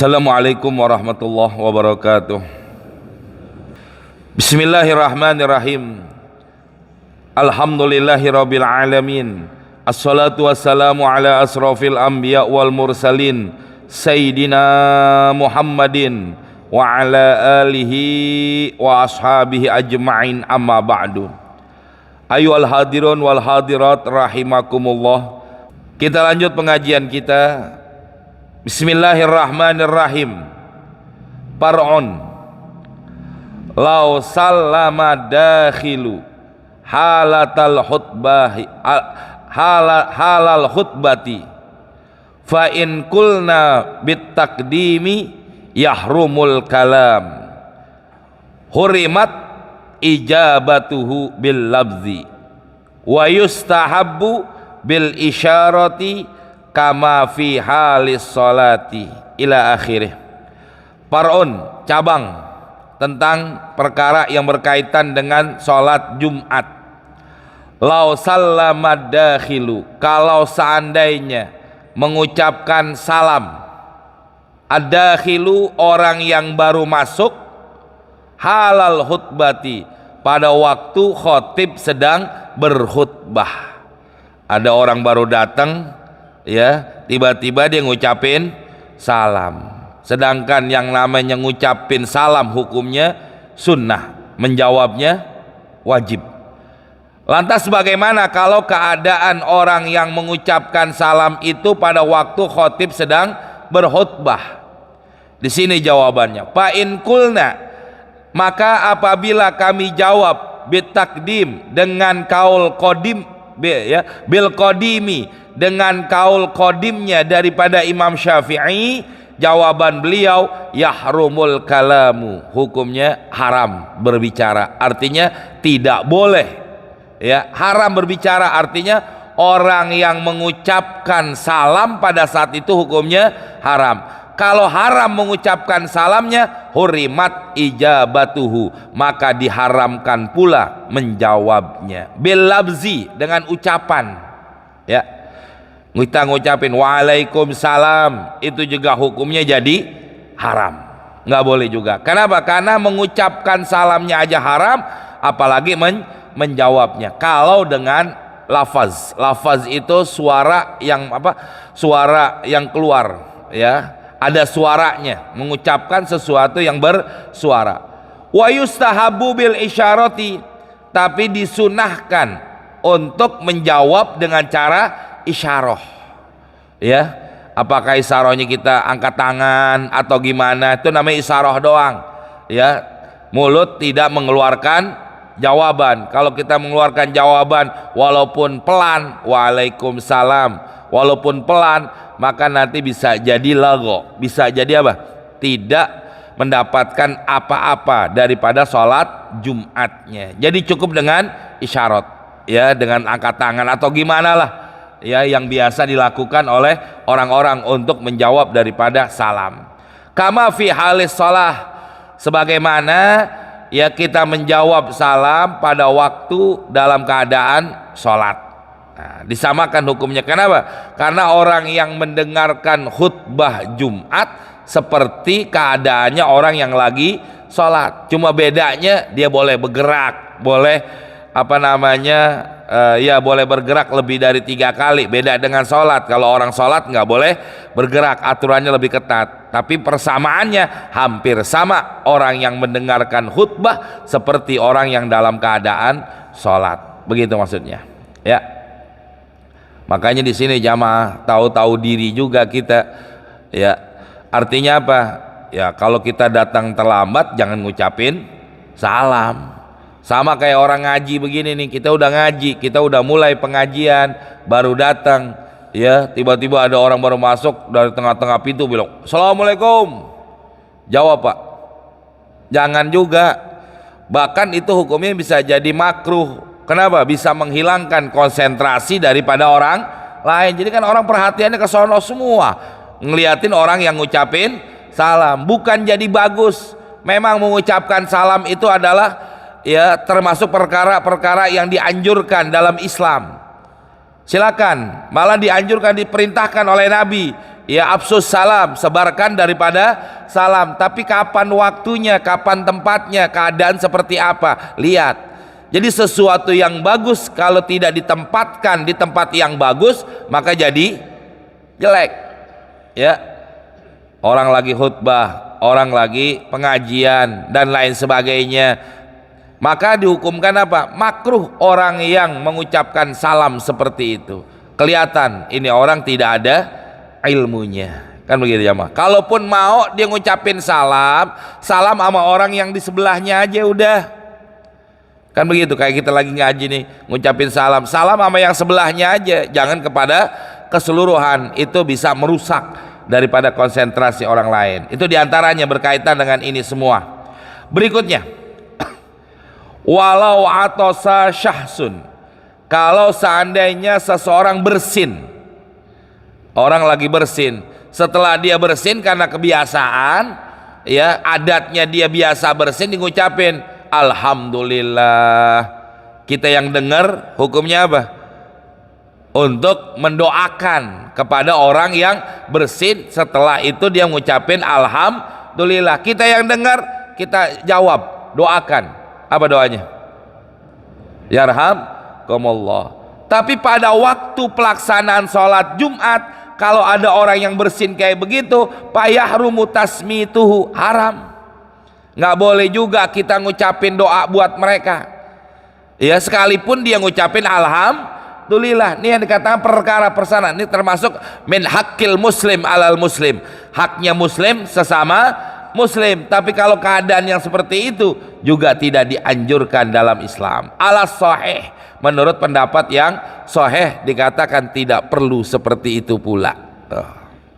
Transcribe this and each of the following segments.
Assalamualaikum warahmatullahi wabarakatuh. Bismillahirrahmanirrahim. Alhamdulillahirabbil alamin. Assalatu wassalamu ala asrafil anbiya wal mursalin Sayyidina Muhammadin wa ala alihi wa ashabihi ajma'in, amma ba'du. Ayyuhal hadirun wal hadirat rahimakumullah. Kita lanjut pengajian kita. Bismillahirrahmanirrahim. Par'un law sallama dakhilu halatal khutbah halal khutbati fa in kulna bit taqdimi yahrumul kalam hurimat ijabatuhu bil labzi wa yustahabbu bil isyarati kama fi halis salati ila akhirih. Par'un, cabang tentang perkara yang berkaitan dengan sholat Jumat. Lau sallamad dakhilu, kalau seandainya mengucapkan salam, ad-dakhilu orang yang baru masuk, halal khutbati pada waktu khotib sedang berkhutbah. Ada orang baru datang, ya, tiba-tiba dia ngucapin salam, sedangkan yang namanya ngucapin salam hukumnya sunnah, menjawabnya wajib. Lantas bagaimana kalau keadaan orang yang mengucapkan salam itu pada waktu khotib sedang berkhutbah? Di sini jawabannya, fa in kulna, maka apabila kami jawab bitakdim dengan kaul qadim, ya, bil qadimi dengan kaul qadimnya daripada Imam Syafi'i, jawaban beliau yahrumul kalamu, hukumnya haram berbicara, artinya tidak boleh, ya, haram berbicara, artinya orang yang mengucapkan salam pada saat itu hukumnya haram. Kalau haram mengucapkan salamnya, hurimat ijabatuhu, maka diharamkan pula menjawabnya. Bil labzi, dengan ucapan, ya, kita ngucapin waalaikumsalam, itu juga hukumnya jadi haram, nggak boleh juga. Kenapa? Karena mengucapkan salamnya aja haram, apalagi menjawabnya. Kalau dengan lafaz, lafaz itu suara yang apa? Suara yang keluar, ya, ada suaranya, mengucapkan sesuatu yang bersuara. Wa yustahabu bil isyarati, tapi disunahkan untuk menjawab dengan cara isyarah, ya. Apakah isyarahnya kita angkat tangan atau gimana, itu namanya isyarah doang, ya. Mulut tidak mengeluarkan jawaban. Kalau kita mengeluarkan jawaban walaupun pelan, waalaikumsalam, walaupun pelan, maka nanti bisa jadi lago, bisa jadi apa? Tidak mendapatkan apa-apa daripada sholat Jumatnya. Jadi cukup dengan isyarat, ya, dengan angkat tangan atau gimana lah, ya, yang biasa dilakukan oleh orang-orang untuk menjawab daripada salam. Kama fi halis sholah, sebagaimana, ya, kita menjawab salam pada waktu dalam keadaan sholat. Nah, disamakan hukumnya. Kenapa? Karena orang yang mendengarkan khutbah Jumat seperti keadaannya orang yang lagi sholat. Cuma bedanya dia boleh bergerak, boleh apa namanya, ya, boleh bergerak lebih dari 3 kali. Beda dengan sholat. Kalau orang sholat nggak boleh bergerak, aturannya lebih ketat. Tapi persamaannya hampir sama. Orang yang mendengarkan khutbah seperti orang yang dalam keadaan sholat. Begitu maksudnya, ya. Makanya di sini jamaah tahu-tahu diri juga kita, ya. Artinya apa? Ya, kalau kita datang terlambat jangan ngucapin salam. Sama kayak orang ngaji begini nih, kita udah ngaji, kita udah mulai pengajian, baru datang, ya, tiba-tiba ada orang baru masuk dari tengah-tengah pintu bilang, "Assalamualaikum." Jawab, Pak. Jangan juga. Bahkan itu hukumnya bisa jadi makruh. Kenapa? Bisa menghilangkan konsentrasi daripada orang lain. Jadi kan orang perhatiannya ke sono semua, ngeliatin orang yang ngucapin salam. Bukan jadi bagus. Memang mengucapkan salam itu adalah, ya, termasuk perkara-perkara yang dianjurkan dalam Islam. Silakan, malah dianjurkan, diperintahkan oleh Nabi ya afsus salam, sebarkan daripada salam. Tapi kapan waktunya, kapan tempatnya, keadaan seperti apa, lihat. Jadi sesuatu yang bagus kalau tidak ditempatkan di tempat yang bagus, maka jadi jelek. Ya, orang lagi khutbah, orang lagi pengajian dan lain sebagainya, maka dihukumkan apa? Makruh orang yang mengucapkan salam seperti itu. Kelihatan ini orang tidak ada ilmunya, kan begitu jamaah. Kalaupun mau dia ngucapin salam, salam sama orang yang di sebelahnya aja udah, kan begitu. Kayak kita lagi ngaji nih, ngucapin salam, salam sama yang sebelahnya aja, jangan kepada keseluruhan. Itu bisa merusak daripada konsentrasi orang lain. Itu diantaranya berkaitan dengan ini semua. Berikutnya, walau atosa syahsun, kalau seandainya seseorang bersin, orang lagi bersin, setelah dia bersin karena kebiasaan, ya adatnya dia biasa bersin, ngucapin alhamdulillah. Kita yang dengar hukumnya apa? Untuk mendoakan kepada orang yang bersin, setelah itu dia ngucapin alhamdulillah. Kita yang dengar, kita jawab, doakan. Apa doanya? Yarhamkumullah. Tapi pada waktu pelaksanaan sholat Jumat, kalau ada orang yang bersin kayak begitu, payahrumu tasmituhu, haram. Nggak boleh juga kita ngucapin doa buat mereka. Ya, sekalipun dia ngucapin alhamdulillah. Ini yang dikatakan perkara persamaan. Ini termasuk min haqqil muslim alal muslim. Haknya muslim sesama muslim. Tapi kalau keadaan yang seperti itu juga tidak dianjurkan dalam Islam. Alas sahih, menurut pendapat yang sahih dikatakan tidak perlu seperti itu pula.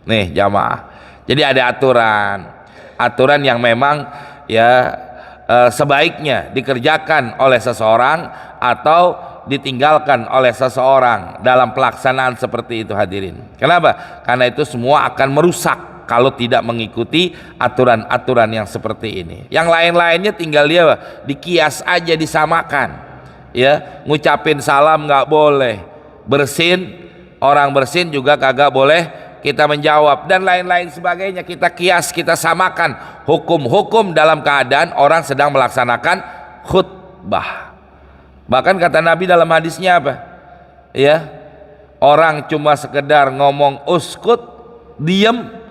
Nih jamaah, jadi ada aturan yang memang ya sebaiknya dikerjakan oleh seseorang atau ditinggalkan oleh seseorang dalam pelaksanaan seperti itu, hadirin. Kenapa? Karena itu semua akan merusak kalau tidak mengikuti aturan-aturan yang seperti ini. Yang lain-lainnya tinggal dia dikias aja, disamakan. Ya, ngucapin salam nggak boleh, bersin, orang bersin juga kagak boleh kita menjawab, dan lain-lain sebagainya. Kita kias, kita samakan hukum-hukum dalam keadaan orang sedang melaksanakan khutbah. Bahkan kata Nabi dalam hadisnya apa? Ya, orang cuma sekedar ngomong uskut, diem.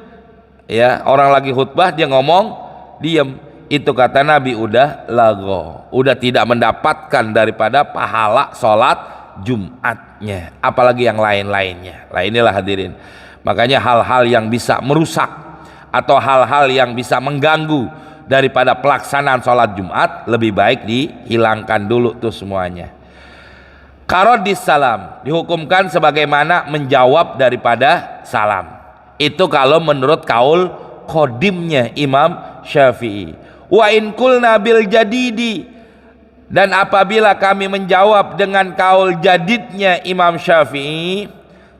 Ya, orang lagi khutbah dia ngomong diem, itu kata Nabi udah lago, udah tidak mendapatkan daripada pahala sholat Jumatnya, apalagi yang lain-lainnya. Lah inilah hadirin, makanya hal-hal yang bisa merusak atau hal-hal yang bisa mengganggu daripada pelaksanaan sholat Jumat lebih baik dihilangkan dulu tuh semuanya. Karodis salam dihukumkan sebagaimana menjawab daripada salam. Itu kalau menurut kaul qodimnya Imam Syafi'i. Wa in kulna bil jadidi, dan apabila kami menjawab dengan kaul jadidnya Imam Syafi'i.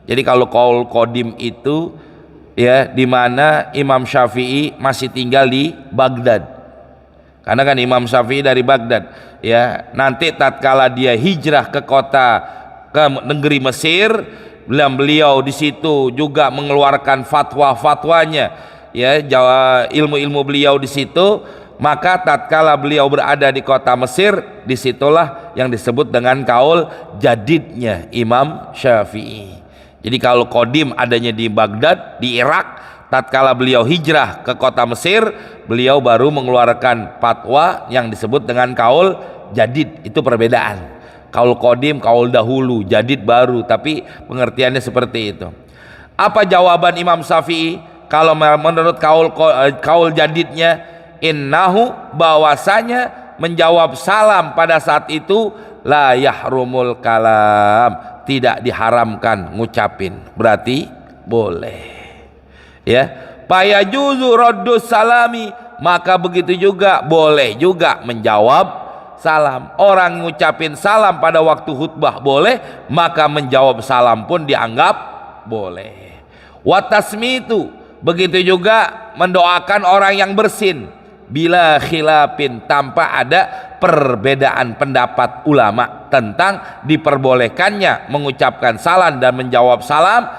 Jadi kalau kaul qodim itu ya di mana Imam Syafi'i masih tinggal di Baghdad. Karena kan Imam Syafi'i dari Baghdad, ya nanti tatkala dia hijrah ke negeri Mesir, beliau di situ juga mengeluarkan fatwa-fatwanya, ya ilmu-ilmu beliau di situ. Maka tatkala beliau berada di kota Mesir, disitulah yang disebut dengan kaul jadidnya Imam Syafi'i. Jadi kalau kodim adanya di Baghdad, di Irak, tatkala beliau hijrah ke kota Mesir, beliau baru mengeluarkan fatwa yang disebut dengan kaul jadid. Itu perbedaan. Kaul kodim, kaul dahulu, jadid baru, tapi pengertiannya seperti itu. Apa jawaban Imam Syafi'i kalau menurut kaul jadidnya? Innahu, bahwasanya menjawab salam pada saat itu la yahrumul kalam, tidak diharamkan ngucapin, berarti boleh. Ya, payajuzu raddus salami, maka begitu juga boleh juga menjawab salam. Orang ngucapin salam pada waktu khutbah boleh, maka menjawab salam pun dianggap boleh. Wa tasmitu, begitu juga mendoakan orang yang bersin, bila khilafin, tanpa ada perbedaan pendapat ulama tentang diperbolehkannya mengucapkan salam dan menjawab salam,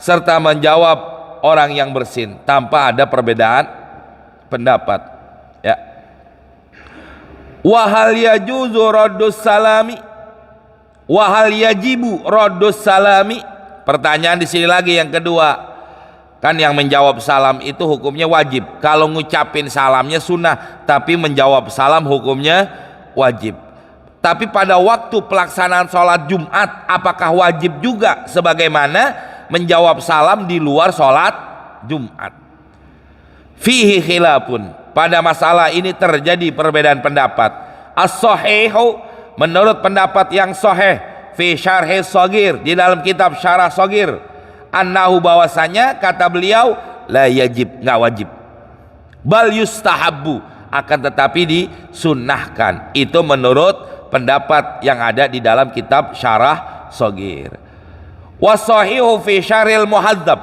serta menjawab orang yang bersin tanpa ada perbedaan pendapat. Ya. Wa hal yajuzu raddus salami wa hal yajibu raddus salami. Pertanyaan di sini lagi yang kedua. Kan yang menjawab salam itu hukumnya wajib. Kalau ngucapin salamnya sunnah, tapi menjawab salam hukumnya wajib. Tapi pada waktu pelaksanaan sholat Jumat, apakah wajib juga sebagaimana menjawab salam di luar sholat Jumat? Fihi khilafun. Pada masalah ini terjadi perbedaan pendapat. As-sahihu, menurut pendapat yang sahih, fi syarhi shagir, di dalam kitab syarah shagir, annahu, bahwasanya kata beliau, la yajib, nggak wajib, bal yustahabbu, akan tetapi disunnahkan. Itu menurut pendapat yang ada di dalam kitab syarah shagir. Wasahihu fi syaril muhadzab,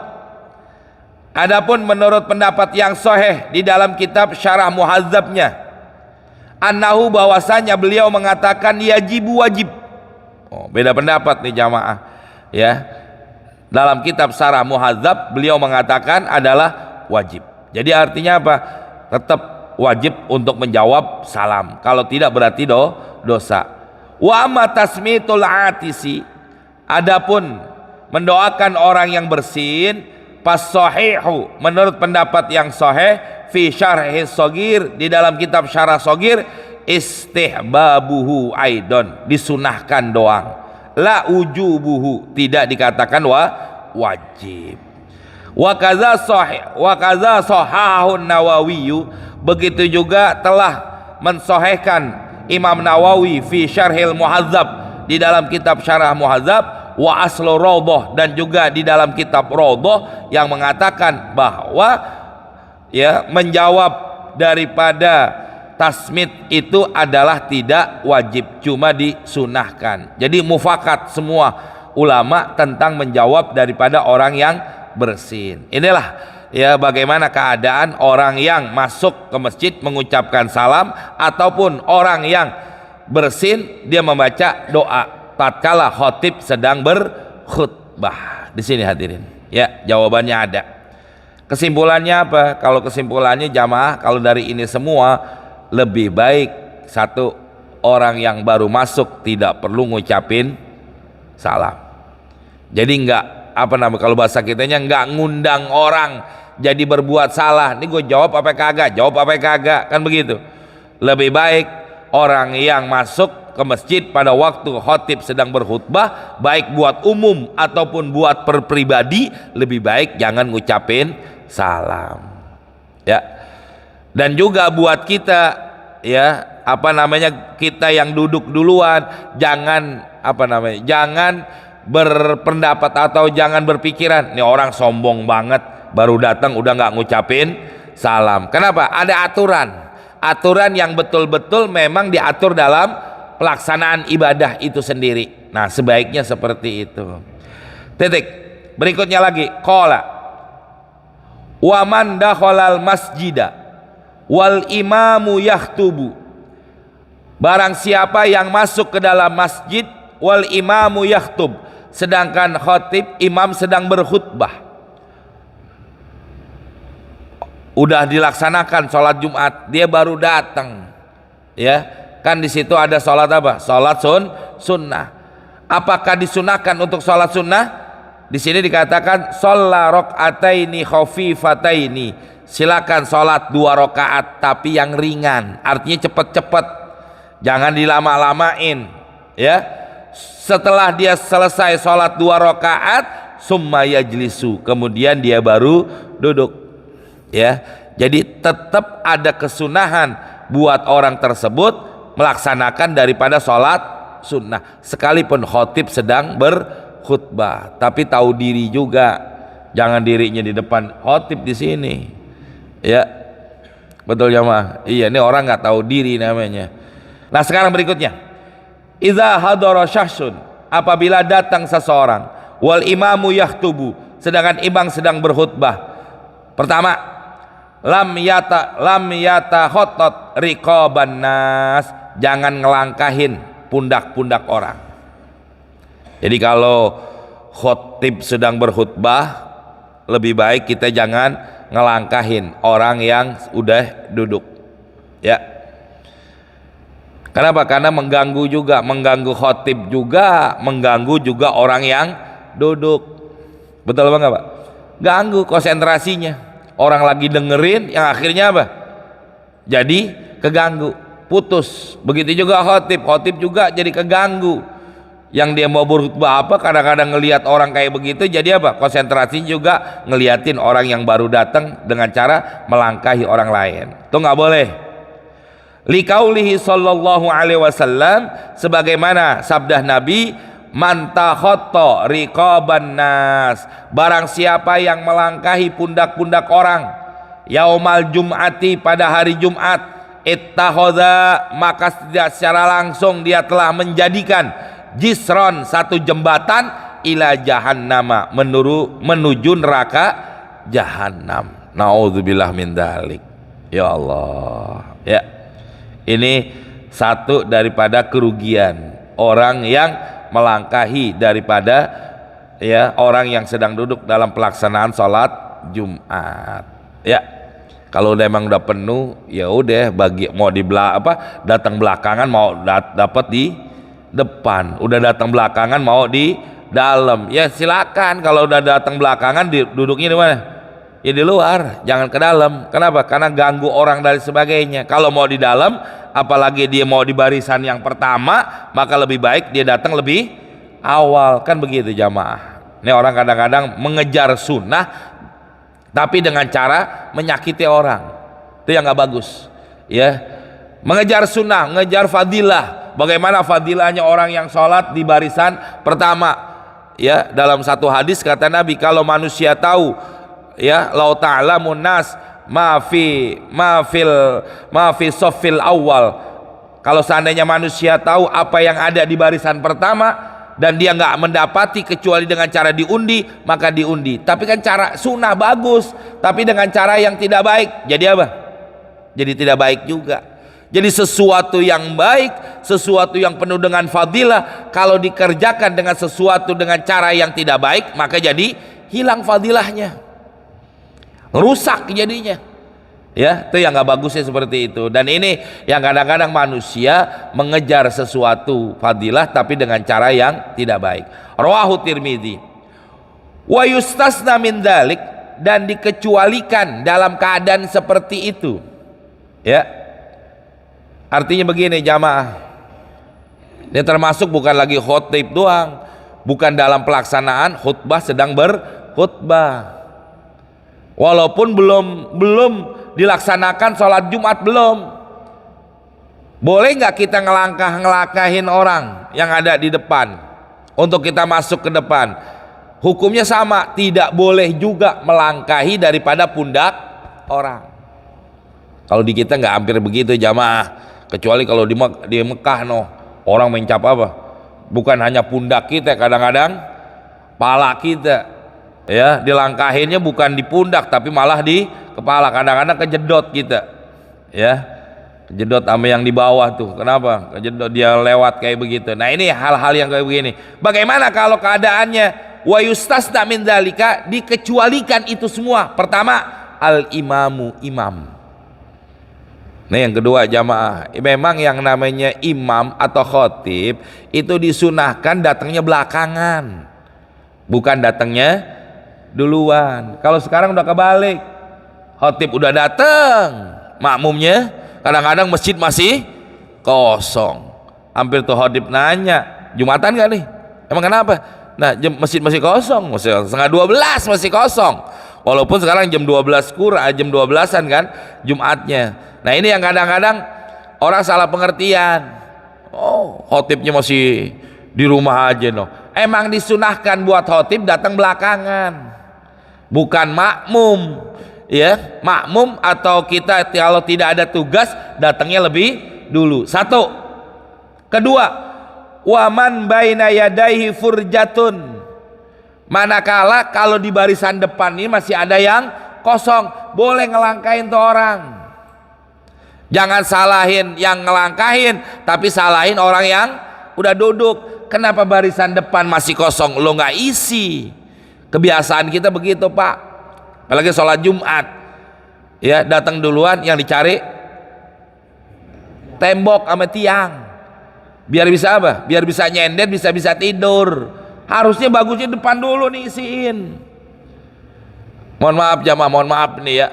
adapun menurut pendapat yang sahih di dalam kitab syarah muhadzabnya, annahu, bahwasanya beliau mengatakan yajibu, wajib. Oh, beda pendapat nih jamaah ya. Dalam kitab syarah muhadzab beliau mengatakan adalah wajib. Jadi artinya apa? Tetap wajib untuk menjawab salam. Kalau tidak berarti dosa. Wa amma tasmitul atisi, adapun mendoakan orang yang bersin, pas sahihu, menurut pendapat yang sahih, fi syarhi shagir, di dalam kitab syarah shagir, istihbabuhu aidon, disunahkan doang, la ujubuhu, tidak dikatakan wajib. Wa kaza sahahun Nawawi, begitu juga telah mensahihkan Imam Nawawi fi syarhil muhadzab, di dalam kitab syarah muhadzab, wa aslu raudhah, dan juga di dalam kitab raudhah yang mengatakan bahwa ya menjawab daripada tasmid itu adalah tidak wajib, cuma disunahkan. Jadi mufakat semua ulama tentang menjawab daripada orang yang bersin. Inilah ya bagaimana keadaan orang yang masuk ke masjid mengucapkan salam, ataupun orang yang bersin dia membaca doa tatkala khatib sedang berkhutbah. Di sini hadirin ya, jawabannya ada. Kesimpulannya apa? Kalau kesimpulannya jamaah, kalau dari ini semua, lebih baik satu, orang yang baru masuk tidak perlu ngucapin salam. Jadi enggak, apa namanya, kalau bahasa kitanya enggak ngundang orang jadi berbuat salah. Ini gue jawab apa kagak, jawab apa kagak, kan begitu. Lebih baik orang yang masuk ke masjid pada waktu khatib sedang berkhutbah, baik buat umum ataupun buat pribadi, lebih baik jangan ngucapin salam. Ya. Dan juga buat kita ya, apa namanya, kita yang duduk duluan, jangan apa namanya, jangan berpendapat atau jangan berpikiran ini orang sombong banget baru datang udah nggak ngucapin salam. Kenapa? Ada aturan yang betul-betul memang diatur dalam pelaksanaan ibadah itu sendiri. Nah, sebaiknya seperti itu. Titik. Berikutnya lagi, qala wa man dakhalal masjida wal imamu yakhtubu, barang siapa yang masuk ke dalam masjid, wal imamu yakhtub, sedangkan khatib imam sedang berkhutbah, udah dilaksanakan sholat Jumat, dia baru datang ya kan, di situ ada sholat apa? Sholat sunnah. Apakah disunahkan untuk sholat sunnah? Di sini dikatakan sholla rakaataini khafifataini, silakan sholat 2 rakaat tapi yang ringan, artinya cepat-cepat, jangan dilama-lamain ya. Setelah dia selesai sholat 2 rakaat, summa yajlisu, kemudian dia baru duduk ya. Jadi tetap ada kesunahan buat orang tersebut melaksanakan daripada sholat sunnah, sekalipun khatib sedang berkhutbah. Tapi tahu diri juga, jangan dirinya di depan khatib di sini. Ya, betul jamaah. Iya, ini orang nggak tahu diri namanya. Nah, sekarang berikutnya, idza hadara syahsun, apabila datang seseorang, wal imamu yakhtubu, sedangkan imam sedang berkhutbah. Pertama, lam yata khotot riqaban nas, jangan ngelangkahin pundak-pundak orang. Jadi kalau khatib sedang berkhutbah lebih baik kita jangan ngelangkahin orang yang udah duduk, ya. Kenapa? Karena mengganggu juga, mengganggu khotib juga, mengganggu juga orang yang duduk. Betul apa enggak, Pak? Ganggu konsentrasinya. Orang lagi dengerin, yang akhirnya apa? Jadi keganggu, putus. Begitu juga khotib, khotib juga jadi keganggu. Yang dia mau berkhutbah apa, kadang-kadang ngelihat orang kayak begitu, jadi apa? Konsentrasi juga ngeliatin orang yang baru datang dengan cara melangkahi orang lain. Itu nggak boleh. Liqaulihi sallallahu alaihi wasallam, sebagaimana sabda Nabi, man takhatta riqaban nas, barang siapa yang melangkahi pundak-pundak orang, yaumal jum'ati, pada hari Jumat, ittakhadha, maka secara langsung dia telah menjadikan jisron, satu jembatan, ila jahannama, menuju neraka jahannam. Naudzubillah min dzalik. Ya Allah, ya. Ini satu daripada kerugian orang yang melangkahi daripada, ya, orang yang sedang duduk dalam pelaksanaan sholat Jumat, ya. Kalau memang udah penuh, ya udah, bagi mau datang belakangan, mau dapat di depan, udah datang belakangan mau di dalam, ya silakan. Kalau udah datang belakangan, duduknya di mana? Ya di luar, jangan ke dalam. Kenapa? Karena ganggu orang dan sebagainya. Kalau mau di dalam, apalagi dia mau di barisan yang pertama, maka lebih baik dia datang lebih awal, kan begitu jamaah. Ini orang kadang-kadang mengejar sunnah tapi dengan cara menyakiti orang, itu yang nggak bagus, ya. Mengejar sunnah, mengejar fadilah. Bagaimana fadilahnya orang yang sholat di barisan pertama, ya. Dalam satu hadis kata Nabi, kalau manusia tahu, ya, lau ta'lamun nas ma fi soffil awal, kalau seandainya manusia tahu apa yang ada di barisan pertama dan dia nggak mendapati kecuali dengan cara diundi, maka diundi. Tapi kan cara sunnah bagus, tapi dengan cara yang tidak baik, jadi apa? Jadi tidak baik juga. Jadi sesuatu yang baik, sesuatu yang penuh dengan fadilah, kalau dikerjakan dengan sesuatu dengan cara yang tidak baik, maka jadi hilang fadilahnya, rusak jadinya, ya. Itu yang nggak bagusnya seperti itu. Dan ini yang kadang-kadang manusia mengejar sesuatu fadilah tapi dengan cara yang tidak baik. Rawahu Tirmidzi. Wa yustasna min dzalik, dan dikecualikan dalam keadaan seperti itu, ya. Artinya begini jamaah, ini termasuk bukan lagi khotib doang, bukan dalam pelaksanaan khutbah, sedang berkhutbah, walaupun belum dilaksanakan sholat Jumat, belum. Boleh nggak kita ngelangkahin orang yang ada di depan untuk kita masuk ke depan? Hukumnya sama, tidak boleh juga melangkahi daripada pundak orang. Kalau di kita nggak hampir begitu jamaah, kecuali kalau di Mekah, orang mencap apa? Bukan hanya pundak kita, kadang-kadang pala kita, ya, dilangkahinnya bukan di pundak tapi malah di kepala. Kadang-kadang kejedot kita, ya, kejedot sama yang di bawah tuh. Kenapa? Kejedot, dia lewat kayak begitu. Nah, ini hal-hal yang kayak begini. Bagaimana kalau keadaannya wa yustasna min dzalika, dikecualikan itu semua? Pertama, al imamu, imam. Nah, yang kedua jamaah, memang yang namanya imam atau khotib itu disunahkan datangnya belakangan, bukan datangnya duluan. Kalau sekarang udah kebalik, khotib udah datang, makmumnya kadang-kadang masjid masih kosong. Hampir tuh khotib nanya, Jumatan gak nih? Emang kenapa? Nah, masjid masih kosong, masih setengah 12 masih kosong. Walaupun sekarang jam 12 kurang, jam 12-an kan Jumatnya. Nah, ini yang kadang-kadang orang salah pengertian. Oh, khotibnya masih di rumah aja, Emang disunahkan buat khotib datang belakangan, bukan makmum, ya. Makmum atau kita kalau tidak ada tugas datangnya lebih dulu. Satu. Kedua, waman baina yadaihi furjatun, manakala kalau di barisan depan ini masih ada yang kosong, boleh ngelangkain tuh orang. Jangan salahin yang ngelangkahin, tapi salahin orang yang udah duduk. Kenapa barisan depan masih kosong, lo nggak isi? Kebiasaan kita begitu, Pak. apalagi sholat Jumat, ya datang duluan, yang dicari tembok sama tiang, biar bisa apa? Biar bisa nyender, bisa tidur. Harusnya bagusnya depan dulu nih isiin. Mohon maaf jamaah, mohon maaf nih ya.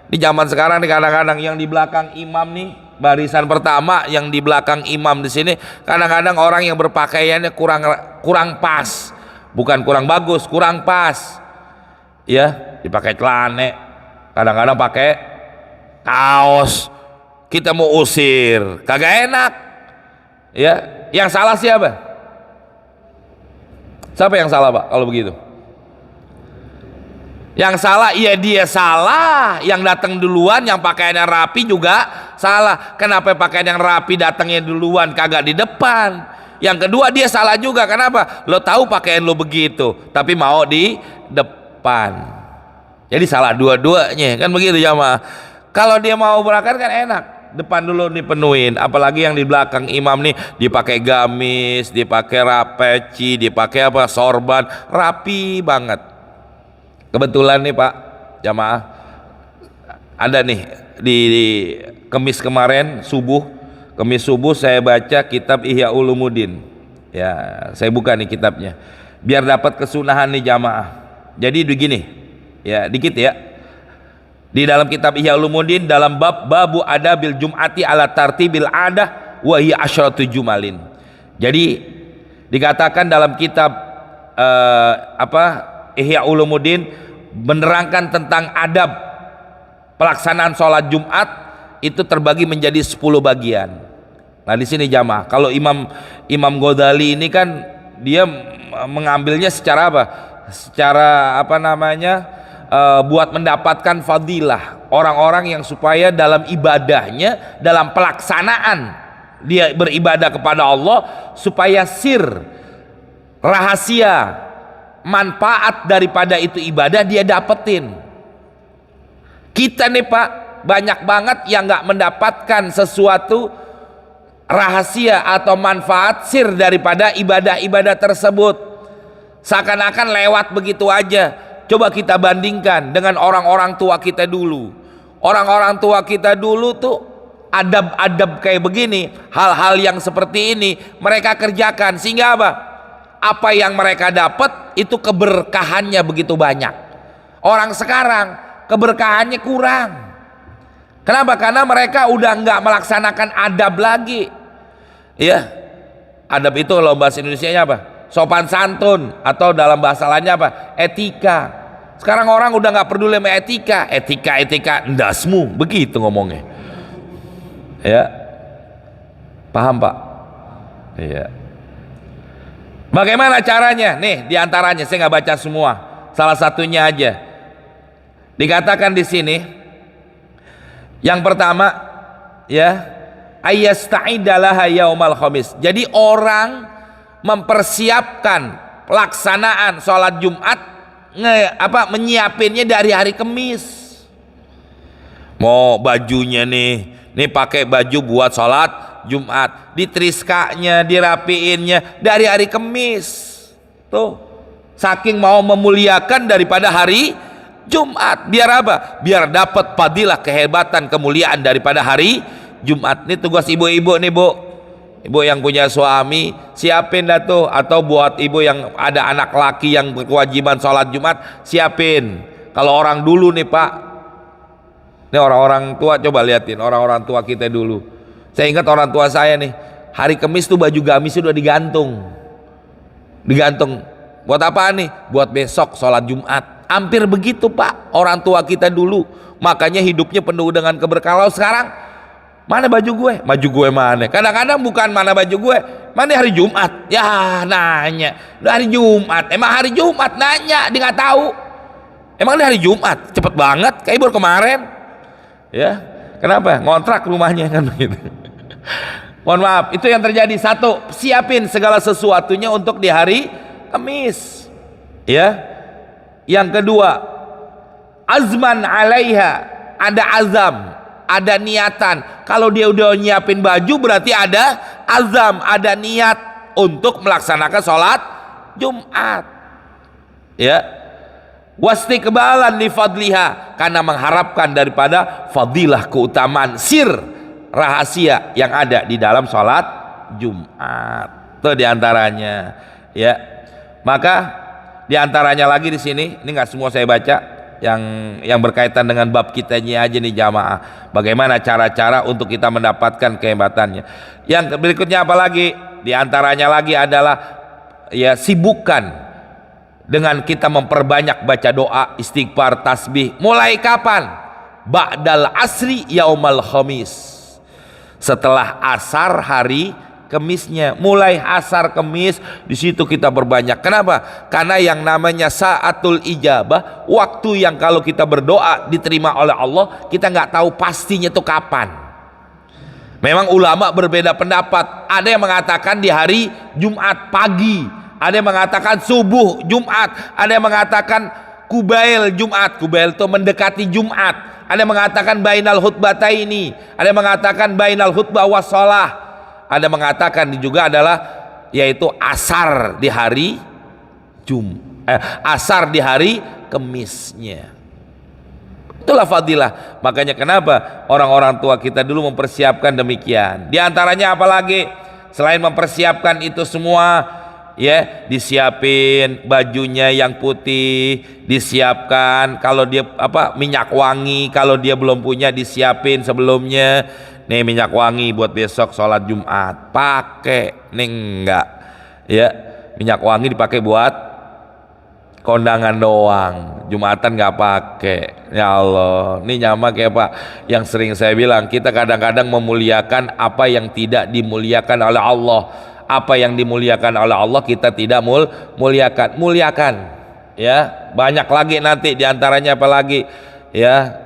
Di zaman sekarang nih kadang-kadang yang di belakang imam nih, barisan pertama yang di belakang imam di sini, kadang-kadang orang yang berpakaiannya kurang pas, bukan kurang bagus, kurang pas. Ya, dipakai celana, kadang-kadang pakai kaos. Kita mau usir, kagak enak. Ya, yang salah siapa? Siapa yang salah, Pak, kalau begitu? Yang salah, iya dia salah. Yang datang duluan, yang pakaiannya rapi juga salah. Kenapa pakaian yang rapi datangnya duluan, kagak di depan? Yang kedua dia salah juga. Kenapa? Lo tahu pakaian lo begitu, tapi mau di depan. Jadi salah dua-duanya, kan begitu jamaah. Kalau dia mau berangkat kan enak, depan dulu dipenuhin. Apalagi yang di belakang imam nih dipakai gamis, dipakai peci, dipakai apa, sorban, rapi banget. Kebetulan nih Pak jamaah, ada nih di Kemis kemarin Kemis subuh saya baca kitab Ihya Ulumuddin. Ya, saya buka nih kitabnya biar dapat kesunahan nih jamaah. Jadi begini, ya dikit ya. Di dalam kitab Ihya Ulumuddin dalam babu adabil jum'ati ala tartibil adah wa hiya asyratu jumalin. Jadi dikatakan dalam kitab Ihya Ulumuddin menerangkan tentang adab pelaksanaan sholat Jumat itu terbagi menjadi 10 bagian. Nah di sini jamaah, kalau Imam Ghazali ini kan dia mengambilnya secara apa? Secara apa namanya? Buat mendapatkan fadilah orang-orang yang supaya dalam ibadahnya, dalam pelaksanaan dia beribadah kepada Allah, supaya sir, rahasia, manfaat daripada itu ibadah dia dapetin. Kita nih Pak banyak banget yang nggak mendapatkan sesuatu rahasia atau manfaat sir daripada ibadah-ibadah tersebut, seakan-akan lewat begitu aja. Coba kita bandingkan dengan orang-orang tua kita dulu. Orang-orang tua kita dulu tuh adab-adab kayak begini, hal-hal yang seperti ini mereka kerjakan, sehingga apa yang mereka dapat itu keberkahannya begitu banyak. Orang sekarang keberkahannya kurang. Kenapa? Karena mereka udah nggak melaksanakan adab lagi. Iya, adab itu kalau bahasa Indonesianya apa? Sopan santun, atau dalam bahasa lainnya apa? Etika. Sekarang orang udah nggak peduli sama etika, ndasmu, begitu ngomongnya. Ya, paham Pak? Iya. Bagaimana caranya? Nih diantaranya, saya nggak baca semua, salah satunya aja. Dikatakan di sini, yang pertama, ya, ayyasta'idalaha yaumal khamis. Jadi orang mempersiapkan pelaksanaan sholat Jumat, menyiapinnya dari hari Kamis. Mau bajunya nih pakai baju buat sholat Jumat, ditriskanya, dirapiinnya dari hari Kamis. Tuh, saking mau memuliakan daripada hari Jumat. Biar apa? Biar dapat fadilah, kehebatan, kemuliaan daripada hari Jumat. Ini tugas ibu-ibu nih Bu. Ibu yang punya suami, siapin dah tuh. Atau buat ibu yang ada anak laki yang berkewajiban sholat Jumat, siapin. Kalau orang dulu nih Pak, ini orang-orang tua, coba liatin orang-orang tua kita dulu. Saya ingat orang tua saya nih, hari Kamis tuh baju gamis udah digantung. Buat apa nih? Buat besok sholat Jumat. Hampir begitu Pak orang tua kita dulu. Makanya hidupnya penuh dengan keberkahan. Sekarang mana baju gue? Baju gue mana? Kadang-kadang bukan mana baju gue, mana hari Jumat. Ya nanya, udah hari Jumat. Emang hari Jumat nanya, dia nggak tahu. Emang ini hari Jumat, cepet banget, kayak baru kemarin. Ya, kenapa? Ngontrak rumahnya kan begitu. Mohon maaf, itu yang terjadi. Satu, siapin segala sesuatunya untuk di hari Kamis. Ya. Yang kedua, azman alaiha, ada azam, ada niatan. Kalau dia udah nyiapin baju berarti ada azam, ada niat untuk melaksanakan sholat Jumat. Ya. wastiqbalan li fadliha, karena mengharapkan daripada fadilah, keutamaan, sir, rahasia yang ada di dalam sholat Jumat. Itu diantaranya, ya. Maka diantaranya lagi di sini, ini nggak semua saya baca, yang berkaitan dengan bab kitanya aja nih jamaah, bagaimana cara-cara untuk kita mendapatkan kehebatannya. Yang berikutnya apa lagi? Diantaranya lagi adalah ya, sibukkan dengan kita memperbanyak baca doa, istighfar, tasbih. Mulai kapan? Ba'dal asri yaumal khamis, setelah asar hari Kemisnya. Mulai asar Kemis di situ kita berbanyak. Kenapa? Karena yang namanya saatul ijabah, waktu yang kalau kita berdoa diterima oleh Allah, kita nggak tahu pastinya itu kapan. Memang ulama berbeda pendapat. Ada yang mengatakan di hari Jumat pagi, ada yang mengatakan subuh Jumat, ada yang mengatakan kubail Jumat. Kubail itu mendekati Jumat. Ada yang mengatakan bainal khutbataini, ada yang mengatakan bainal khutbah wassalah. Ada mengatakan juga adalah yaitu asar di hari asar di hari Kemisnya. Itulah fadilah. Makanya kenapa orang-orang tua kita dulu mempersiapkan demikian. Di antaranya apalagi selain mempersiapkan itu semua, ya, disiapin bajunya yang putih, disiapkan kalau dia minyak wangi, kalau dia belum punya disiapin sebelumnya. Nih minyak wangi buat besok sholat Jumat, pakai. Nih enggak, ya, minyak wangi dipakai buat kondangan doang, Jumatan nggak pakai. Ya Allah, ini nyama kayak Pak yang sering saya bilang, kita kadang-kadang memuliakan apa yang tidak dimuliakan oleh Allah. Apa yang dimuliakan oleh Allah kita tidak muliakan. Ya, banyak lagi nanti diantaranya apalagi, ya,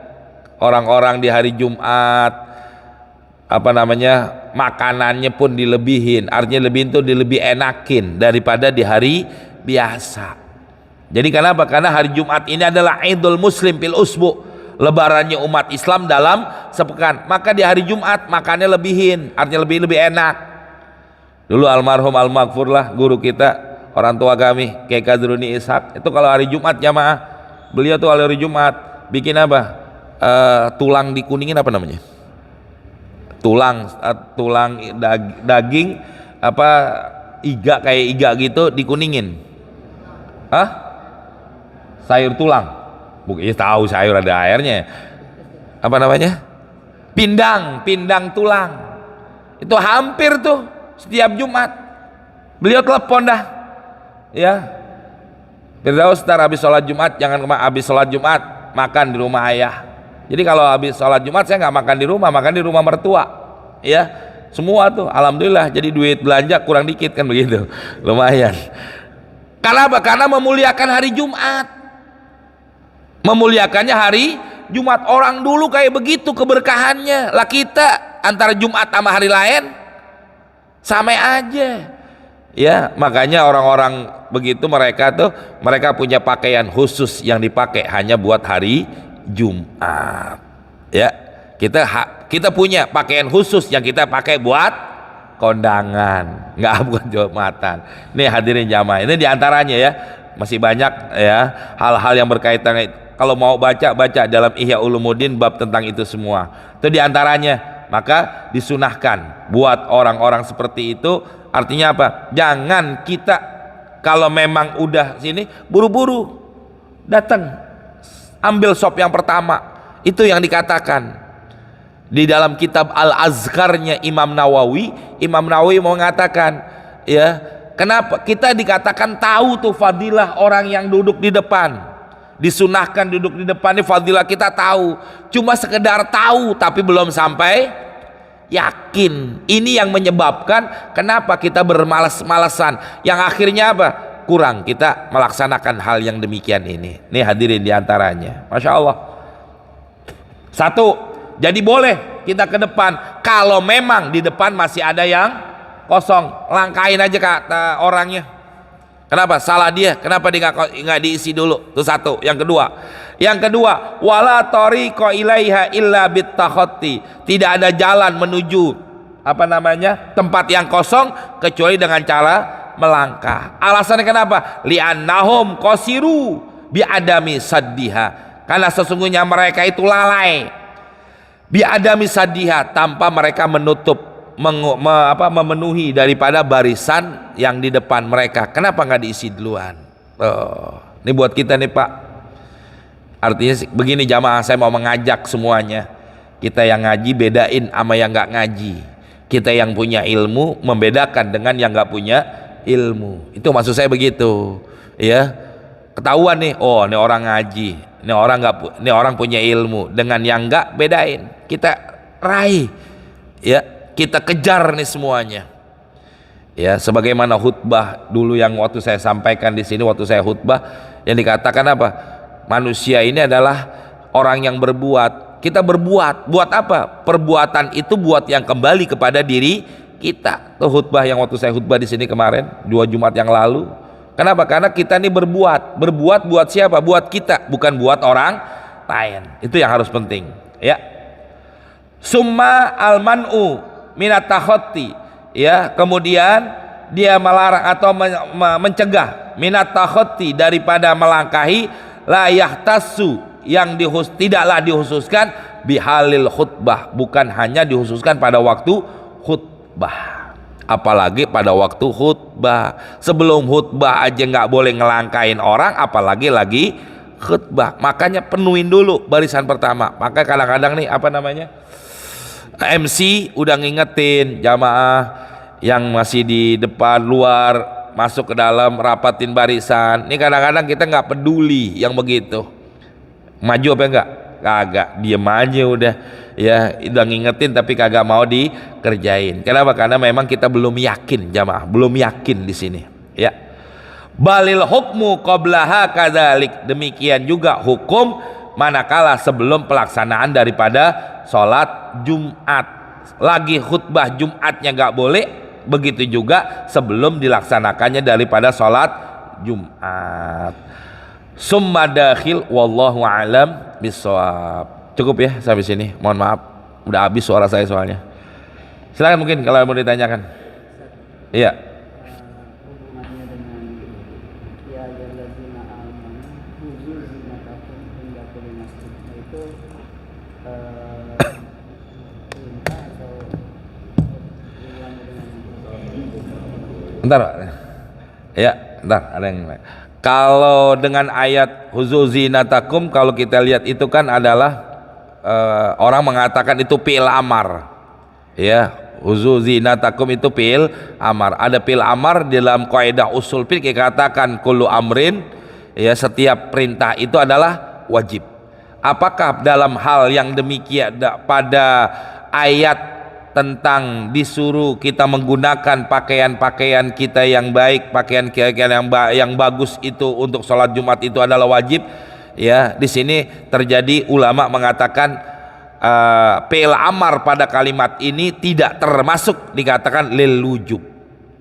orang-orang di hari Jumat makanannya pun dilebihin, artinya lebih itu lebih enakin daripada di hari biasa. Jadi kenapa? Karena hari Jumat ini adalah Idul Muslim fil usbu, lebarannya umat Islam dalam sepekan. Maka di hari Jumat makannya lebihin, artinya lebih enak. Dulu almarhum al-maghfur lah guru kita, orang tua kami Kiai Kadruni Ishak, itu kalau hari Jumat jamaah, beliau tuh hari Jumat bikin apa? Tulang dikuningin, apa namanya? Tulang daging iga, kayak iga gitu dikuningin. Sayur tulang. Bukan, ya tahu sayur ada airnya. Apa namanya? Pindang tulang. Itu hampir tuh setiap Jumat. Beliau telepon dah. Ya. Firdaus, ntar habis sholat Jumat, jangan habis sholat Jumat makan di rumah ayah. Jadi kalau habis sholat Jumat saya nggak makan di rumah mertua, ya, semua tuh, alhamdulillah, jadi duit belanja kurang dikit kan begitu, lumayan. Karena apa? Karena memuliakan hari Jumat, memuliakannya hari Jumat. Orang dulu kayak begitu keberkahannya, lah kita antara Jumat sama hari lain sama aja, ya. Makanya orang-orang begitu mereka punya pakaian khusus yang dipakai hanya buat hari Jumat, ya. Kita punya pakaian khusus yang kita pakai buat kondangan, nggak buat Jumatan. Nih hadirin jamaah, ini diantaranya, ya. Masih banyak, ya, hal-hal yang berkaitan. Kalau mau baca dalam Ihya Ulumuddin bab tentang itu semua. Itu diantaranya. Maka disunahkan buat orang-orang seperti itu. Artinya apa? Jangan kita kalau memang udah sini buru-buru datang ambil sop yang pertama. Itu yang dikatakan di dalam kitab Al-Azkarnya Imam Nawawi mau mengatakan, ya, kenapa kita dikatakan tahu tuh fadilah orang yang duduk di depan, disunahkan duduk di depan, ini fadilah kita tahu, cuma sekedar tahu tapi belum sampai yakin. Ini yang menyebabkan kenapa kita bermalas-malasan, yang akhirnya apa? Kurang kita melaksanakan hal yang demikian ini. Nih hadirin diantaranya, Masya Allah. Satu, jadi boleh kita ke depan kalau memang di depan masih ada yang kosong, langkain aja kata orangnya. Kenapa? Salah dia. Kenapa dia nggak diisi dulu? Itu satu. Yang kedua, wala tariqa ilaiha illa bittakhatti. Tidak ada jalan menuju tempat yang kosong kecuali dengan cara melangkah. Alasannya kenapa? Li'annahum qasiru biadami saddiha, karena sesungguhnya mereka itu lalai, biadami saddiha, tanpa mereka menutup memenuhi daripada barisan yang di depan mereka. Kenapa nggak diisi duluan? Ini buat kita nih Pak. Artinya begini jamaah, saya mau mengajak semuanya, kita yang ngaji bedain sama yang nggak ngaji, kita yang punya ilmu membedakan dengan yang nggak punya ilmu. Itu maksud saya begitu ya. Ketahuan nih, oh ini orang ngaji, ini orang punya ilmu, dengan yang nggak, bedain, kita raih ya, kita kejar nih semuanya ya. Sebagaimana khutbah dulu yang waktu saya sampaikan di sini, waktu saya khutbah, yang dikatakan apa? Manusia ini adalah orang yang berbuat. Kita berbuat, buat apa? Perbuatan itu buat yang kembali kepada diri kita. Tuh khutbah yang waktu saya khutbah di sini kemarin 2 Jumat yang lalu. Kenapa? Karena kita ini berbuat buat siapa? Buat kita, bukan buat orang lain. Itu yang harus penting ya. Summa al-man'u minat takhoti ya, kemudian dia melarang atau mencegah minat takhoti, daripada melangkahi, la yahtassu, yang tidaklah dikhususkan bihalil khutbah, bukan hanya dikhususkan pada waktu khutbah, apalagi pada waktu khutbah. Sebelum khutbah aja nggak boleh ngelangkain orang, apalagi lagi khutbah. Makanya penuhin dulu barisan pertama. Maka kadang-kadang nih apa namanya, MC udah ngingetin jamaah yang masih di depan luar, masuk ke dalam, rapatin barisan. Ini kadang-kadang kita nggak peduli yang begitu, maju apa enggak, kagak, diem aja udah ya, udah ngingetin tapi kagak mau dikerjain. Kenapa? Karena memang kita belum yakin jamaah, belum yakin di sini ya. Balil hukmu qablaha kadzalik, demikian juga hukum manakala sebelum pelaksanaan daripada sholat Jumat. Lagi khutbah Jumatnya nggak boleh, begitu juga sebelum dilaksanakannya daripada sholat Jumat. Summa dakhil wallahu alam bisawab. Cukup ya sampai sini, mohon maaf udah habis suara saya soalnya. Silakan mungkin kalau mau ditanyakan. Iya. Hubungannya dengan ya alladzina amanu khudzu zinatakum inda kulli masjid, itu perintah atau hubungannya dengan Bentar Pak. Ya, bentar, ada yang lain. Kalau dengan ayat huzuzinatakum, kalau kita lihat itu kan adalah orang mengatakan itu fi'il amar ya. Huzuzinatakum itu fi'il amar. Ada fi'il amar dalam kaidah usul fiqh katakan kullu amrin ya, setiap perintah itu adalah wajib. Apakah dalam hal yang demikian pada ayat tentang disuruh kita menggunakan pakaian-pakaian kita yang baik, pakaian yang bagus itu untuk sholat Jumat itu adalah wajib ya? Di sini terjadi ulama mengatakan fi'il amar pada kalimat ini tidak termasuk dikatakan lil wujub,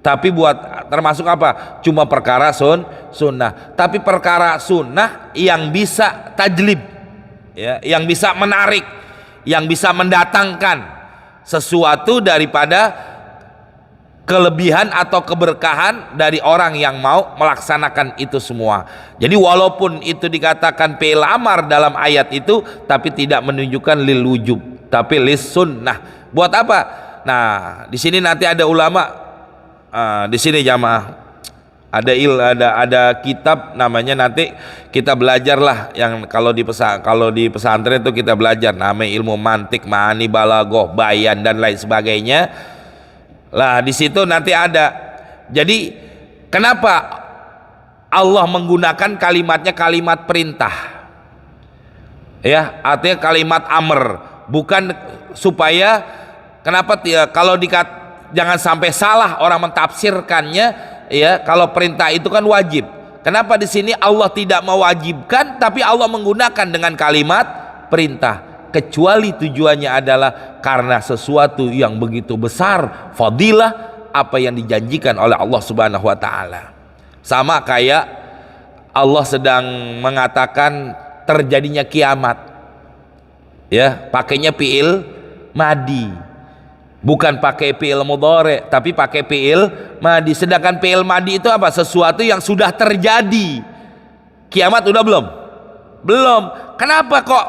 tapi buat termasuk apa? Cuma perkara sunnah. Tapi perkara sunnah yang bisa tajlib ya, yang bisa menarik, yang bisa mendatangkan sesuatu daripada kelebihan atau keberkahan dari orang yang mau melaksanakan itu semua. Jadi walaupun itu dikatakan fi'il amar dalam ayat itu, tapi tidak menunjukkan lil wujub, tapi lis sunnah. Buat apa? Nah, di sini nanti ada ulama, di sini jamaah ada kitab namanya, nanti kita belajar lah yang kalau di pesantren itu kita belajar namanya ilmu mantik, ma'ani, balaghah, bayan dan lain sebagainya. Lah di situ nanti ada. Jadi kenapa Allah menggunakan kalimatnya kalimat perintah? Ya, artinya kalimat amr, bukan supaya kenapa kalau jangan sampai salah orang mentafsirkannya. Ya, kalau perintah itu kan wajib. Kenapa di sini Allah tidak mewajibkan, tapi Allah menggunakan dengan kalimat perintah? Kecuali tujuannya adalah karena sesuatu yang begitu besar, fadilah apa yang dijanjikan oleh Allah Subhanahu wa taala. Sama kayak Allah sedang mengatakan terjadinya kiamat. Ya, pakainya fi'il madi. Bukan pakai fi'il mudhari, tapi pakai fi'il madi. Sedangkan fi'il madi itu apa? Sesuatu yang sudah terjadi. Kiamat udah belum? Belum. Kenapa kok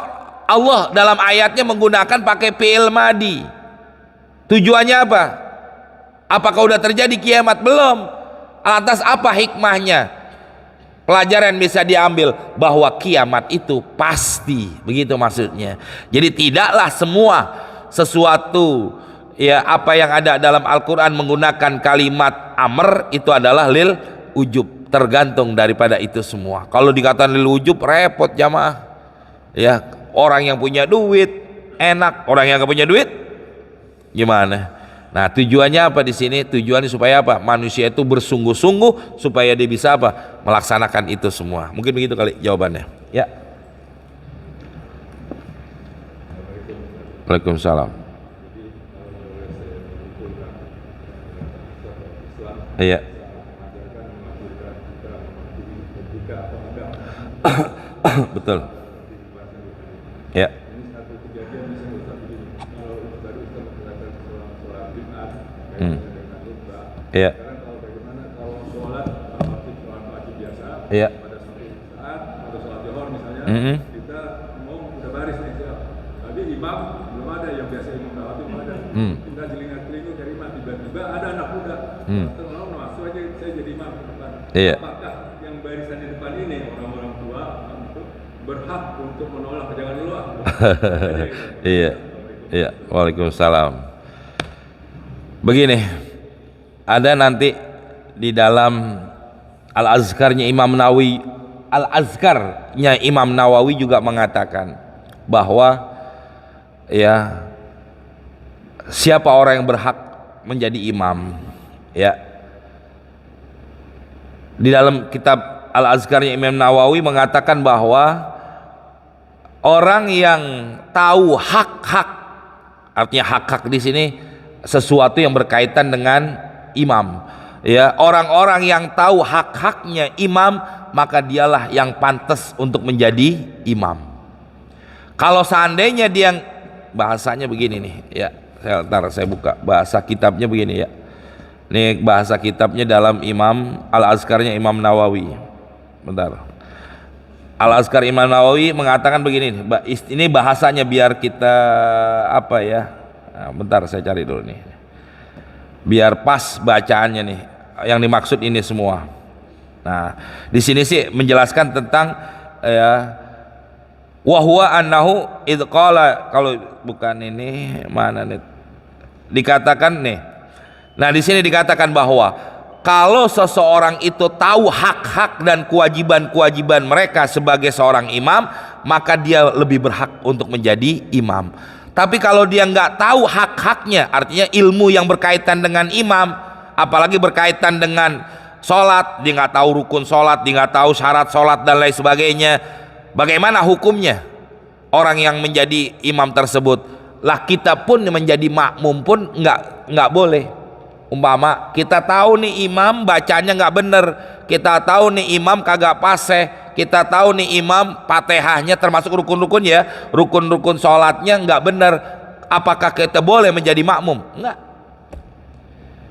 Allah dalam ayatnya menggunakan pakai fi'il madi? Tujuannya apa? Apakah udah terjadi kiamat? Belum. Atas apa hikmahnya? Pelajaran bisa diambil bahwa kiamat itu pasti, begitu maksudnya. Jadi tidaklah semua sesuatu ya apa yang ada dalam Al-Quran menggunakan kalimat amr itu adalah lil ujub, tergantung daripada itu semua. Kalau dikatakan lil ujub repot jamaah ya, orang yang punya duit enak, orang yang gak punya duit gimana? Nah tujuannya apa di sini? Tujuannya supaya apa? Manusia itu bersungguh-sungguh supaya dia bisa apa? Melaksanakan itu semua. Mungkin begitu kali jawabannya. Ya. Waalaikumsalam. Iya. Betul. Ya. Iya. Iya. Kita mau udah baris nih siap. Tapi imam belum ada, yang biasa imam rawatib belum ada. Kita jelingan-jelingu cari imam, tiba-tiba ada anak muda. Terlalu masuk aja saya jadi imam ke depan. Iya. Apakah yang barisan di depan ini orang-orang tua itu berhak untuk menolak jangan dulu ah. Iya. Iya. Waalaikumsalam. Begini, ada nanti di dalam Al-Azkarnya Imam Nawawi, Al-Azkarnya Imam Nawawi juga mengatakan bahwa ya siapa orang yang berhak menjadi imam ya. Di dalam kitab Al-Azkarnya Imam Nawawi mengatakan bahwa orang yang tahu hak-hak, artinya hak-hak di sini sesuatu yang berkaitan dengan imam ya, orang-orang yang tahu hak-haknya imam maka dialah yang pantas untuk menjadi imam. Kalau seandainya dia, bahasanya begini nih ya, saya buka bahasa kitabnya begini ya, ini bahasa kitabnya dalam Imam Al-Azkarnya Imam Nawawi. Bentar, Al-Azkar Imam Nawawi mengatakan begini, ini bahasanya biar kita apa ya. Nah, bentar saya cari dulu nih biar pas bacaannya nih yang dimaksud ini semua. Nah di sini sih menjelaskan tentang ya wahwa annahu idqala, kalau bukan ini mana nih dikatakan nih. Nah di sini dikatakan bahwa kalau seseorang itu tahu hak-hak dan kewajiban-kewajiban mereka sebagai seorang imam maka dia lebih berhak untuk menjadi imam. Tapi kalau dia nggak tahu hak-haknya, artinya ilmu yang berkaitan dengan imam, apalagi berkaitan dengan sholat, dia nggak tahu rukun sholat, dia nggak tahu syarat sholat dan lain sebagainya, bagaimana hukumnya orang yang menjadi imam tersebut? Lah kita pun menjadi makmum pun nggak boleh. Umpama kita tahu nih imam bacanya nggak bener, kita tahu nih imam kagak fasih, kita tahu nih imam Fatihahnya termasuk rukun-rukun ya, rukun-rukun sholatnya nggak bener, apakah kita boleh menjadi makmum? Enggak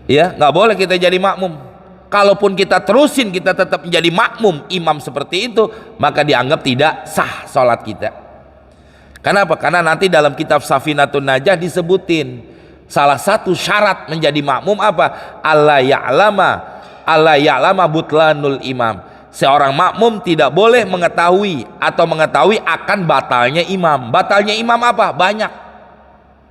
ya, nggak boleh kita jadi makmum. Kalaupun kita terusin kita tetap menjadi makmum imam seperti itu, maka dianggap tidak sah sholat kita. Kenapa? Karena nanti dalam kitab Safinatun Najah disebutin salah satu syarat menjadi makmum apa? Allah ya'lama butlanul imam. Seorang makmum tidak boleh mengetahui atau mengetahui akan batalnya imam. Batalnya imam apa? Banyak.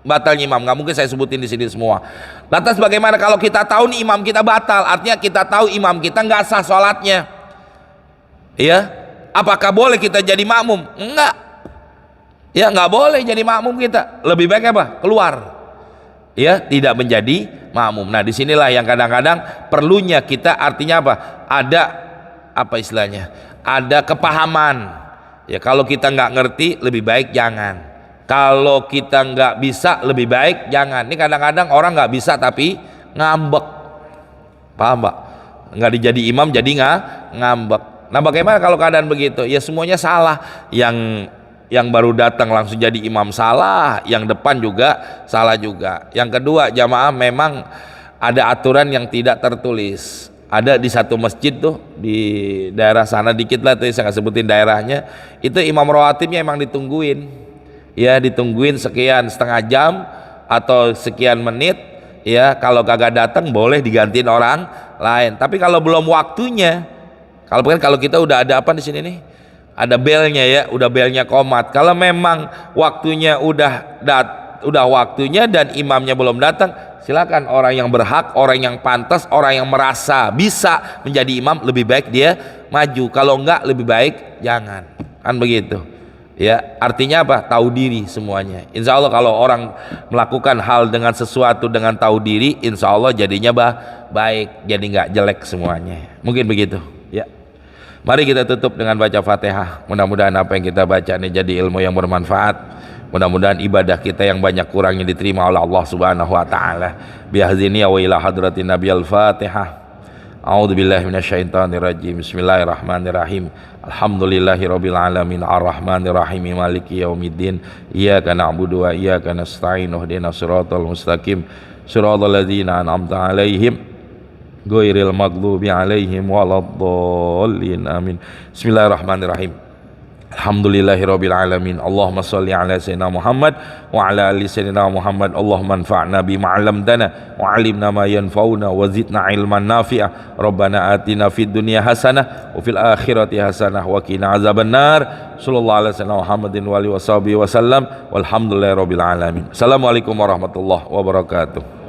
Batalnya imam, nggak mungkin saya sebutin di sini semua. Lantas bagaimana kalau kita tahu nih imam kita batal? Artinya kita tahu imam kita nggak sah sholatnya. Ya, apakah boleh kita jadi makmum? Enggak. Ya, nggak boleh jadi makmum kita. Lebih baik apa? Keluar. Ya, tidak menjadi makmum. Nah disinilah yang kadang-kadang perlunya kita, artinya apa? Ada apa istilahnya? Ada kepahaman. Ya kalau kita nggak ngerti lebih baik jangan. Kalau kita nggak bisa lebih baik jangan. Ini kadang-kadang orang nggak bisa tapi ngambek, paham Pak? Nggak dijadi imam jadi ngambek. Nah bagaimana kalau keadaan begitu? Ya semuanya salah. Yang baru datang langsung jadi imam salah, yang depan juga salah juga. Yang kedua, jamaah memang ada aturan yang tidak tertulis. ada di satu masjid tuh di daerah sana dikit lah tuh, saya nggak sebutin daerahnya, itu imam rawatibnya emang ditungguin, ya ditungguin sekian setengah jam atau sekian menit, ya kalau kagak datang boleh digantiin orang lain. Tapi kalau belum waktunya, kalau kita udah ada apa di sini nih, ada belnya ya, udah belnya qomat. Kalau memang waktunya udah waktunya dan imamnya belum datang, silakan orang yang berhak, orang yang pantas, orang yang merasa bisa menjadi imam lebih baik dia maju. Kalau enggak lebih baik jangan, kan begitu ya. Artinya apa? Tahu diri semuanya. Insya Allah kalau orang melakukan hal dengan sesuatu dengan tahu diri, insya Allah jadinya baik, jadi nggak jelek semuanya. Mungkin begitu ya. Mari kita tutup dengan baca Fatihah. Mudah-mudahan apa yang kita baca ini jadi ilmu yang bermanfaat. Mudah-mudahan ibadah kita yang banyak kurangnya diterima oleh Allah Subhanahu wa taala. Bihadzini wa ila hadratin Nabi al-Fatihah. A'udzubillahi minasyaitonirrajim. Bismillahirrahmanirrahim. Alhamdulillahirabbil alamin arrahmanir rahim maliki yaumiddin. Iyyaka na'budu wa iyyaka nasta'in. Ihdinas siratal mustaqim. Siratal ladzina an'amta 'alaihim ghairil maghdubi 'alaihim waladdallin. Amin. Bismillahirrahmanirrahim. Alhamdulillahirabbil alamin. Allahumma shalli ala sayyidina Muhammad wa ala ali sayyidina Muhammad. Allahumma anfa'na bima 'allamtana wa 'allimna ma yanfa'una wa zidna ilman nafi'a. Rabbana atina fid dunya hasanah wa fil akhirati hasanah wa qina azabannar. Sallallahu alaihi wasallam Muhammadin wa alihi washabihi wasallam. Walhamdulillahirabbil alamin. Assalamualaikum warahmatullahi wabarakatuh.